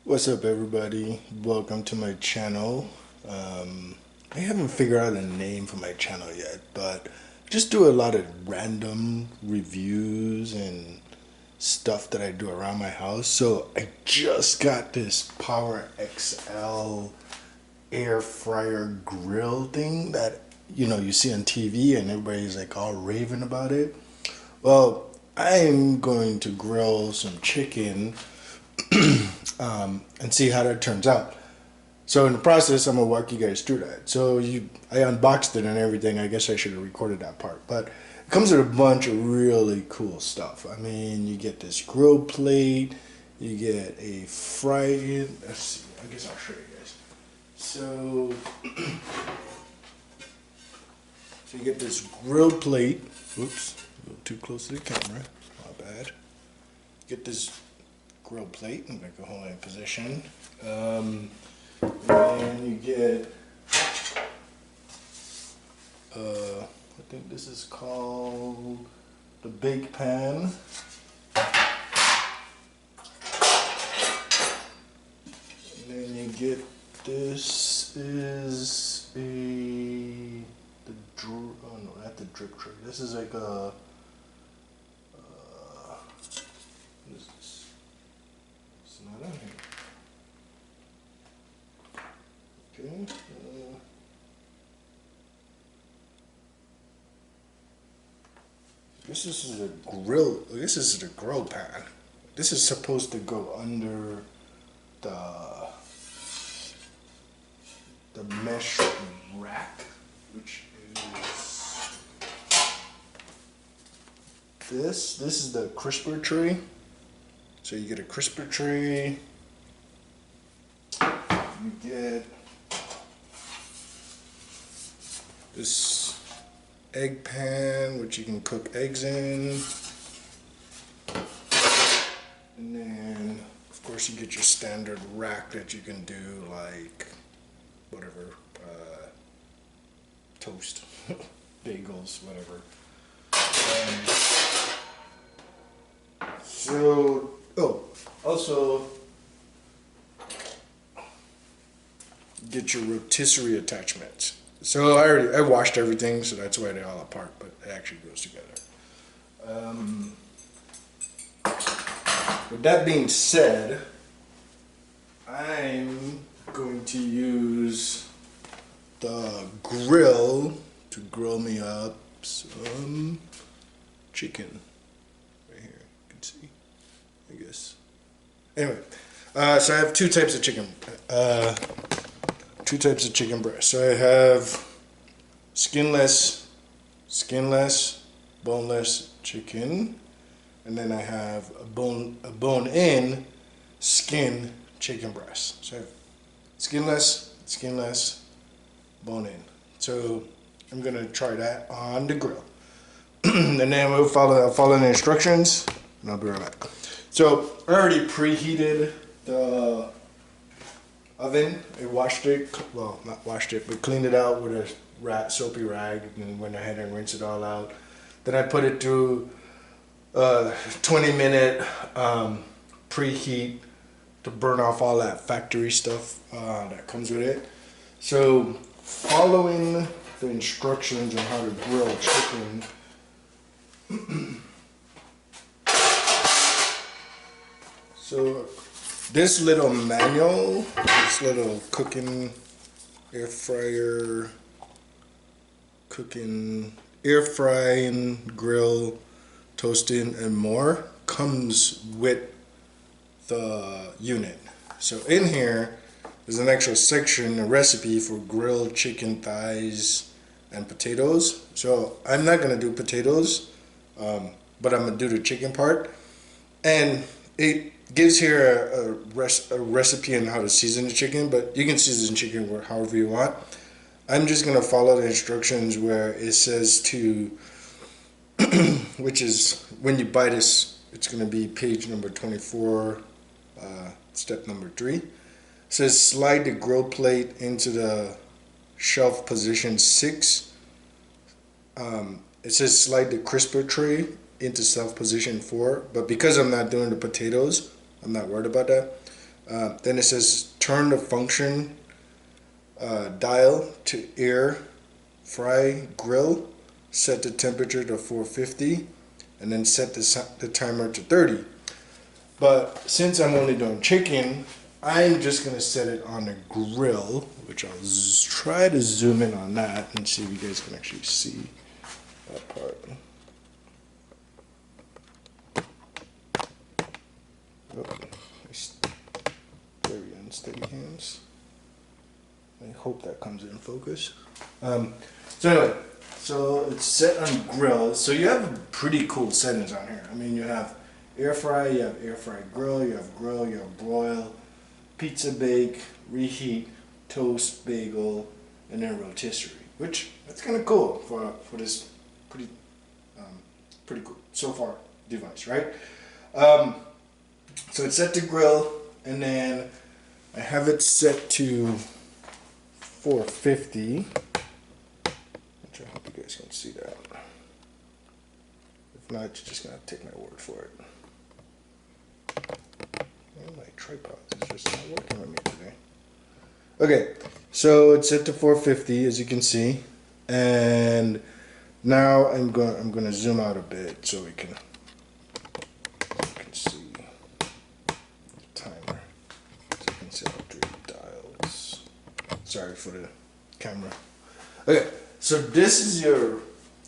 What's up, everybody? Welcome to my channel. I haven't figured out a name for my channel yet, but just do a lot of random reviews and stuff that I do around my house. So I just got this Power XL air fryer grill thing that you see on TV and everybody's like all raving about it. Well, I'm going to grill some chicken and see how that turns out. So in the process, I'm gonna walk you guys through that. I unboxed it and everything. I guess I should have recorded that part, but it comes with a bunch of really cool stuff. I mean, you get this grill plate, you get a fry. Let's see. I guess I'll show you guys. So, so you get this grill plate. Oops, a little too close to the camera. My bad. Get this grill plate and make a whole in position. And you get, I think this is called the bake pan. And then you get, this is oh no, not the drip tray. This is like a, what is this? It's not on here. Okay. This is a grill. This is the grill pan. This is supposed to go under the mesh rack, which is this. This is the crisper tray. So you get a crisper tray. You get this egg pan, which you can cook eggs in. And then, of course, you get your standard rack that you can do like whatever, toast, bagels, whatever. Also, get your rotisserie attachments. So I washed everything, so that's why they're all apart, but it actually goes together. With that being said, I'm going to use the grill to grill me up some chicken. Right here, you can see, I guess. Anyway, so I have two types of chicken. Two types of chicken breast. So I have skinless, boneless chicken, and then I have a bone-in skin chicken breast. So I have skinless, bone-in. So I'm gonna try that on the grill, and then I'll follow the instructions, and I'll be right back. So I already preheated the oven. I washed it, well, not washed it, but cleaned it out with a soapy rag, and went ahead and rinsed it all out. Then I put it through 20-minute preheat to burn off all that factory stuff that comes with it. So following the instructions on how to grill chicken, so this little manual, this little cooking air fryer, air frying, grill, toasting, and more comes with the unit. So in here, there's an extra section, a recipe for grilled chicken thighs and potatoes. So I'm not gonna do potatoes, but I'm gonna do the chicken part. And it gives here a recipe on how to season the chicken, but you can season chicken however you want. I'm just gonna follow the instructions where it says to, which is when you buy this, it's gonna be page number 24, step number 3. It says slide the grill plate into the shelf position 6. It says slide the crisper tray into shelf position 4, but because I'm not doing the potatoes, I'm not worried about that. Then it says turn the function dial to air fry grill, set the temperature to 450, and then set the timer to 30. But since I'm only doing chicken, I'm just gonna set it on the grill, which I'll try to zoom in on that and see if you guys can actually see that part. Oh, very unsteady hands. I hope that comes in focus. So anyway, so it's set on grill. So you have pretty cool settings on here. I mean, you have air fry, you have air fry grill, you have broil, pizza bake, reheat, toast, bagel, and then rotisserie. Which that's kind of cool for this pretty cool so far device, right? So it's set to grill, and then I have it set to 450, which I hope you guys can see that. If not, you're just gonna take my word for it. And my tripod is just not working with me today. Okay, so it's set to 450, as you can see, and now I'm gonna zoom out a bit so we can see the timer. So you can see all 3 dials. Sorry for the camera. Okay, so this is your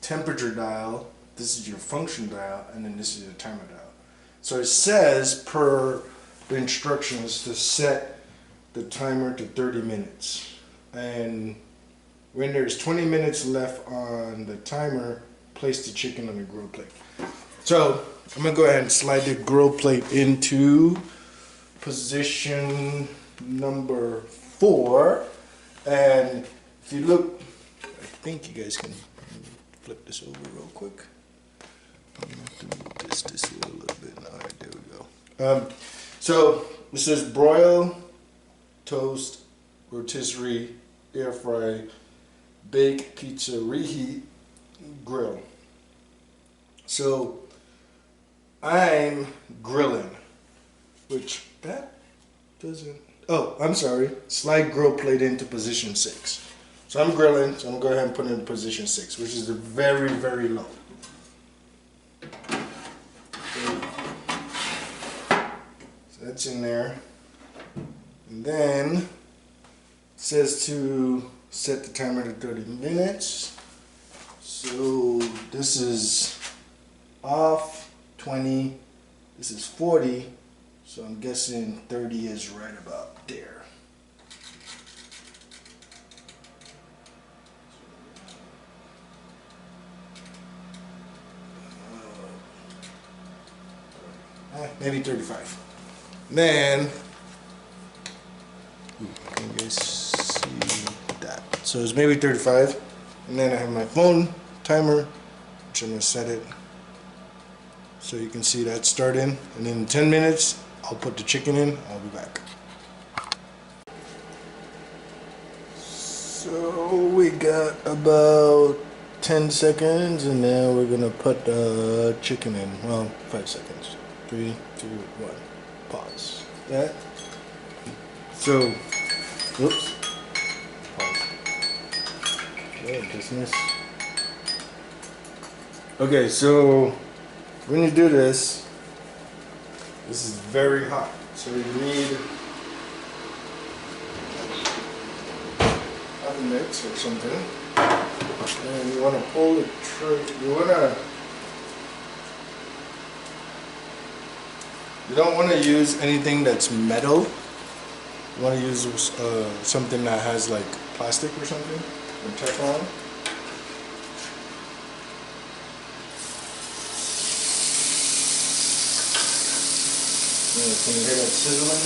temperature dial, this is your function dial, and then this is your timer dial. So it says per the instructions to set the timer to 30 minutes. And when there's 20 minutes left on the timer, place the chicken on the grill plate. So I'm gonna go ahead and slide the grill plate into position number 4. And if you look, I think you guys can flip this over real quick. I'm gonna have to move this a little bit. All right, there we go. So it says broil, toast, rotisserie, air fry, bake, pizza, reheat, grill. So I'm grilling, which that doesn't. Oh, I'm sorry. Slide grill plate into position 6. So I'm grilling, so I'm gonna go ahead and put it in position 6, which is the very, very low. So that's in there. And then it says to set the timer to 30 minutes. So this is off 20, this is 40. So I'm guessing 30 is right about there. Maybe 35. Then, can you guys see that? So it's maybe 35. And then I have my phone timer, which I'm going to set it so you can see that starting. And in 10 minutes, I'll put the chicken in. I'll be back. So we got about 10 seconds, and then we're gonna put the chicken in. Well, 5 seconds. 3, 2, 1. Pause. That. So, whoops. Pause. Oh, business. Okay, so when you do this, this is very hot. So you need a mix or something. And you want to pull the trigger. You don't want to use anything that's metal. You want to use something that has like plastic or something, or Teflon. Can you hear that sizzling?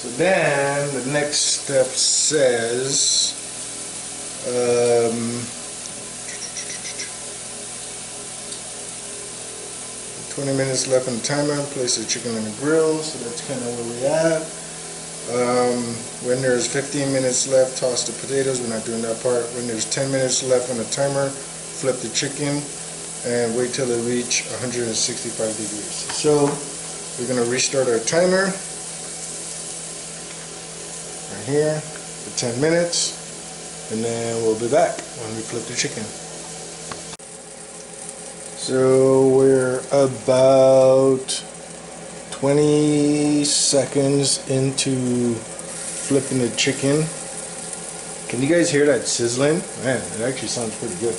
So then the next step says 20 minutes left on the timer. Place the chicken on the grill. So that's kind of where we're at. When there's 15 minutes left, toss the potatoes. We're not doing that part. When there's 10 minutes left on the timer, flip the chicken and wait till it reach 165 degrees. So we're gonna restart our timer right here for 10 minutes, and then we'll be back when we flip the chicken. So we're about 20 seconds into flipping the chicken. Can you guys hear that sizzling? Man, it actually sounds pretty good.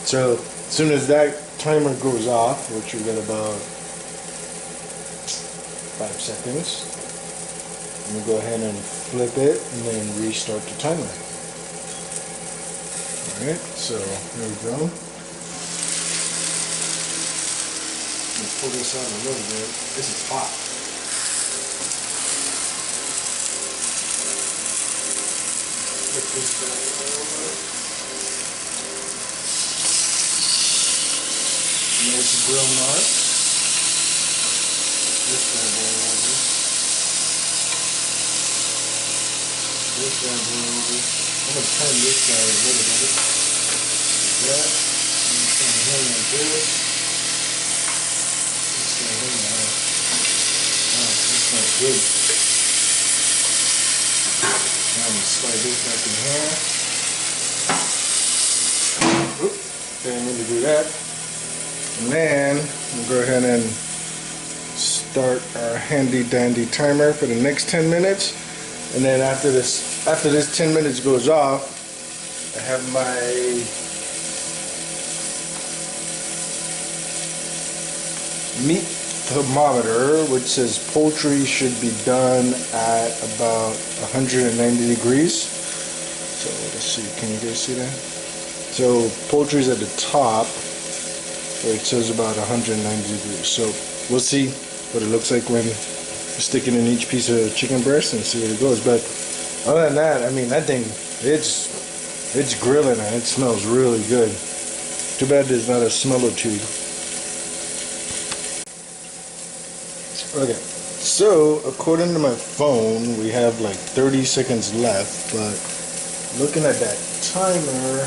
So as soon as that timer goes off, which we got about 5 seconds, I'm gonna go ahead and flip it and then restart the timer. Alright, so here we go. Let's pull this out a little bit. This is hot. Flip this back a little bit. Nice grill mark. This bad boy over. This bad boy over. I'm going to turn this guy a little bit. Like that. I'm going to turn him like this. This guy here now. Wow, that smells good. Now I'm going to slide this back in here. Oop, didn't mean to do that. And then we'll go ahead and start our handy dandy timer for the next 10 minutes. And then after this 10 minutes goes off, I have my meat thermometer, which says poultry should be done at about 190 degrees. So let's see, can you guys see that? So poultry's at the top. It says about 190 degrees. So we'll see what it looks like when you stick it in each piece of chicken breast and see where it goes. But other than that, I mean, that thing, it's grilling and it smells really good. Too bad there's not a smeller tube. Okay, so according to my phone, we have like 30 seconds left, but looking at that timer,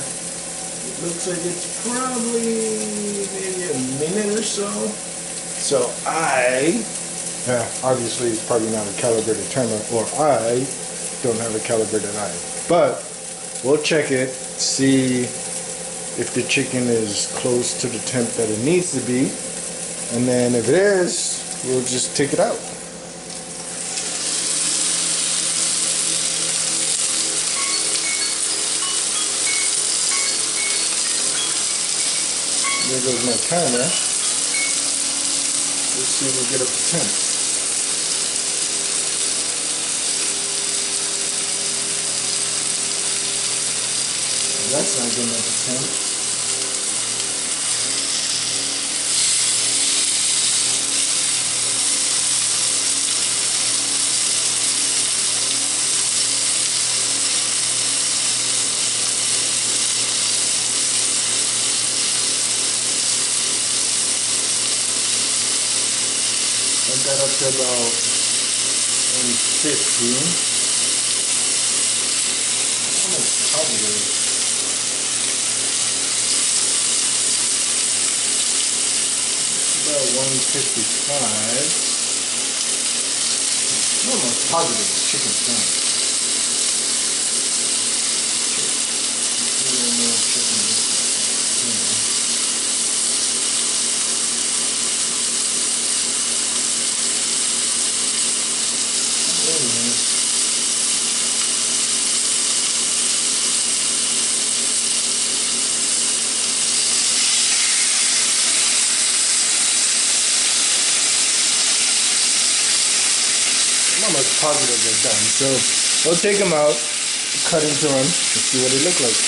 looks like it's probably maybe a minute or so. So obviously it's probably not a calibrated timer, or I don't have a calibrated eye. But we'll check it, see if the chicken is close to the temp that it needs to be. And then if it is, we'll just take it out. There goes my timer. Let's see if we get up to 10. That's not getting up to 10. I got up to about 150. How much probably is? About 155. I'm almost positive the chicken's done. I'm almost positive they're done. So we'll take them out, cut into them, and see what they look like.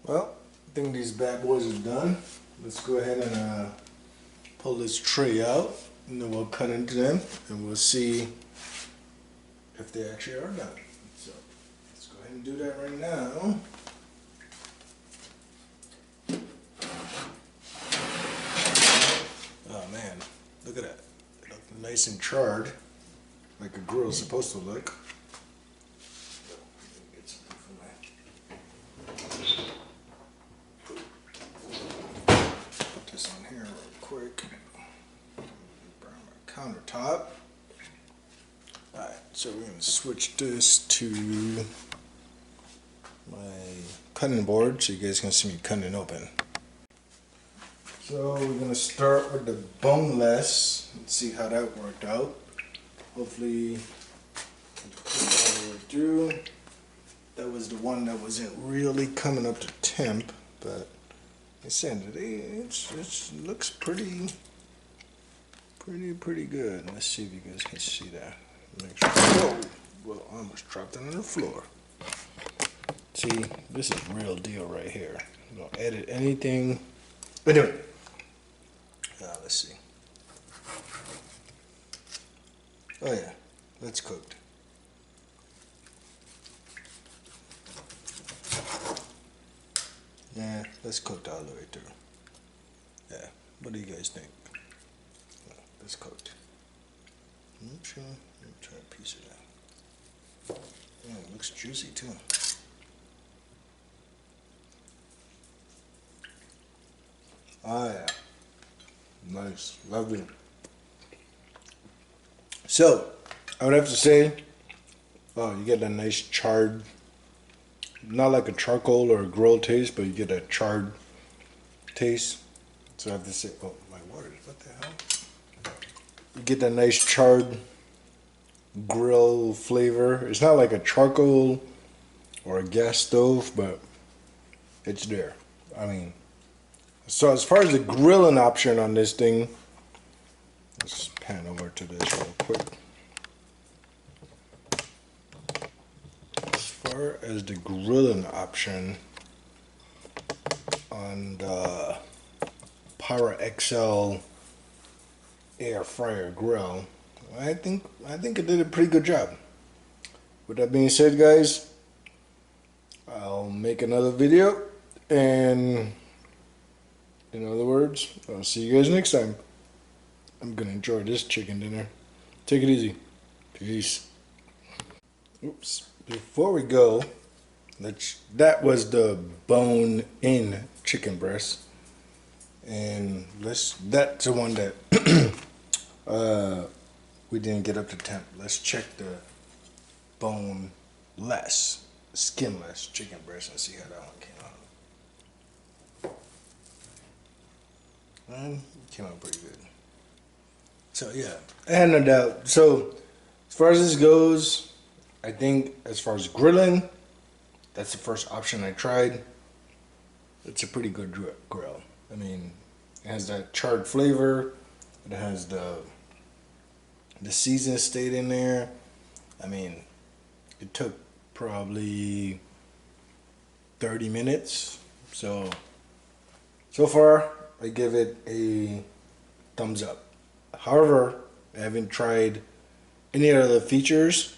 Well, I think these bad boys are done. Let's go ahead and pull this tray out, and then we'll cut into them, and we'll see if they actually are done. So let's go ahead and do that right now. Oh man, look at that. They look nice and charred. like a grill is supposed to look. Get something for put this on here real quick. Burn my countertop. Alright, so we're going to switch this to my cutting board so you guys can see me cutting it open. So we're going to start with the boneless and see how that worked out. Hopefully, all the way through. That was the one that wasn't really coming up to temp, but I said it looks pretty good. Let's see if you guys can see that. Make sure. Whoa! Well, I almost dropped it on the floor. See, this is real deal right here. Don't edit anything. Anyway, let's see. Oh yeah, that's cooked. Yeah, that's cooked all the way through. Yeah, what do you guys think? No, that's cooked. Sure. Let me try a piece of that. Yeah, it looks juicy too. Oh yeah, nice, lovely. So, I would have to say, oh, you get a nice charred, not like a charcoal or a grill taste, but you get a charred taste. So I have to say, oh, my water, what the hell? You get that nice charred grill flavor. It's not like a charcoal or a gas stove, but it's there. I mean, so as far as the grilling option on this thing, let's pan over to this real quick. As far as the grilling option on the Pyro XL air fryer grill, I think it did a pretty good job. With that being said, guys, I'll make another video, and in other words, I'll see you guys next time. I'm gonna enjoy this chicken dinner. Take it easy. Peace. Oops. Before we go, that was the bone-in chicken breast, and that's the one that we didn't get up to temp. Let's check the boneless, skinless chicken breast and see how that one came out. And it came out pretty good. So yeah, I had no doubt. So as far as this goes, I think as far as grilling, that's the first option I tried. It's a pretty good grill. I mean, it has that charred flavor. It has the season stayed in there. I mean, it took probably 30 minutes. So far, I give it a thumbs up. However, I haven't tried any other features,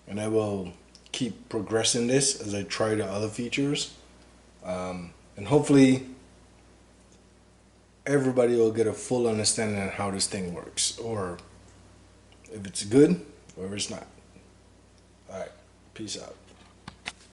and I will keep progressing this as I try the other features. And hopefully, everybody will get a full understanding of how this thing works, or if it's good or if it's not. Alright, peace out.